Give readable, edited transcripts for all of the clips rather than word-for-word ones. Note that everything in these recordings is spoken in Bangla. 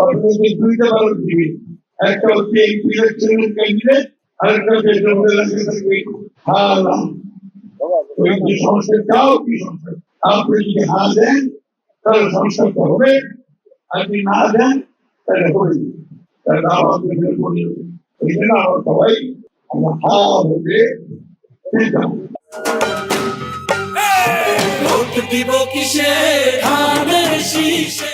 অর্থনৈতিক দুইটা ব্যালট দিবে, একটা হচ্ছে এমপি ইলেকশনের ক্যান্ডিডেট, আরেকটা হচ্ছে হারালাম। ওই কি সংস্কার চাও, কি সংস্কার? আপনি যদি হা দেন তাহলে সংস্কারটা হবে, আর যদি না দেন তাহলে হবে। তাহলে আমাদের করি এই জন্য আমরা সবাই আমরা হা হতে ভোট দিব কিসে ধানের শীষে।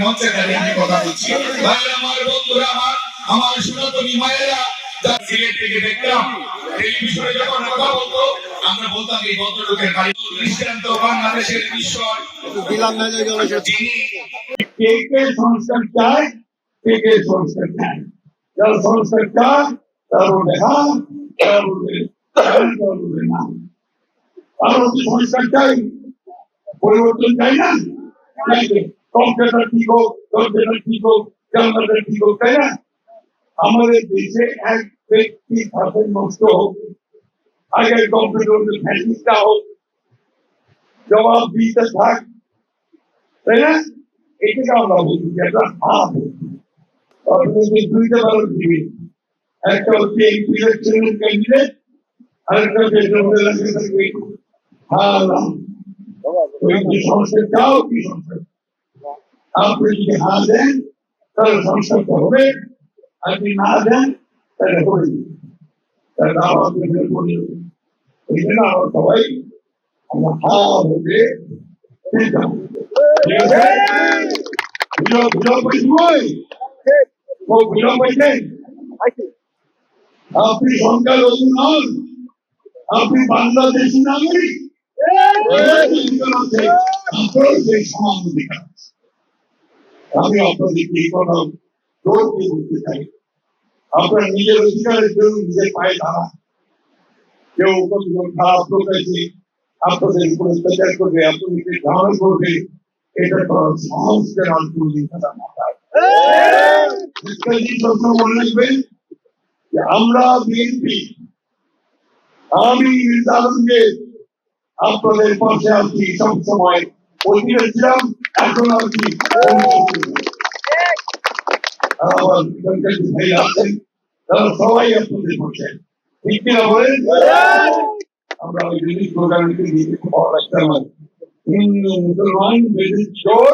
মঞ্চে দাঁড়িয়ে আমি কথা বলছি। ভাইরা আমার, বন্ধুরা আমার, আমার সনাতনী মায়েরা সিলেট থেকে দেখতাম টেলিভিশনে যখন কথা বলতো, আমরা বলতাম এই ভদ্রলোকের বাড়ি দৃষ্টান্ত বাংলাদেশের বিষয়। কে কে সংস্কার চায়, কে কে সংস্কার চায়। যারা সংস্কার চায় তারা বলবে হ্যাঁ, তারা বলবে না। আমরা কি সংস্কার চাই, পরিবর্তন চাই না? কম্পিউটার ঠিক হোক, কম্পিউটার ঠিক হোক, জানলাটা ঠিক হোক, তাই না? আমাদের দেশে এক ব্যক্তি শাসন নষ্ট হোক, আগের কম্পিউটার ফ্যাসিস্টটা হোক, জবাব দিতে থাক, তাই না? এটাকে আমরা বলছি একটা হাত। অর্থনৈতিক দুইটা ব্যালট দিবে, একটা হচ্ছে এমপি ইলেকশনের ক্যান্ডিডেট, আরেকটা হচ্ছে হারালাম। ওই কি সংস্কার চাও, কি সংস্কার? আপনি যদি হা দেন তাহলে সংস্কারটা হবে, আর যদি না দেন তাহলে হবে। তাহলে আমাদের করি এই জন্য আমরা সবাই আমরা হা হতে আপনি সংখ্যালঘু নন, আপনি বাংলাদেশি নাগরিক, সমান অধিকার। আমি আপনাদেরকে এই কথা জোর দিয়ে বলতে চাই, আপনার নিজের অধিকারের জন্য নিজের পায়ে দাঁড়ান। কেউ খারাপ প্রকাশে আপনাদের উপর অত্যাচার করবে, আপনাদেরকে ধারণ করবে, এটা করার সাহসের আন্তরিকতা মাথায় মনে রাখবেন যে আমরা বিএনপি, আমি নির্ধারণকে আপনাদের পাশে আছি সবসময়, অতীতে ছিলাম, এখন আছি। আমার ভাই আছেন, তারা সবাই আপনাদের পাশে, ঠিক কিনা বলেন? আমরা ওই জিনিস প্রোগ্রামকে নিজে পাওয়া রাখতে পারি। হিন্দু মুসলমান বেদিক চোর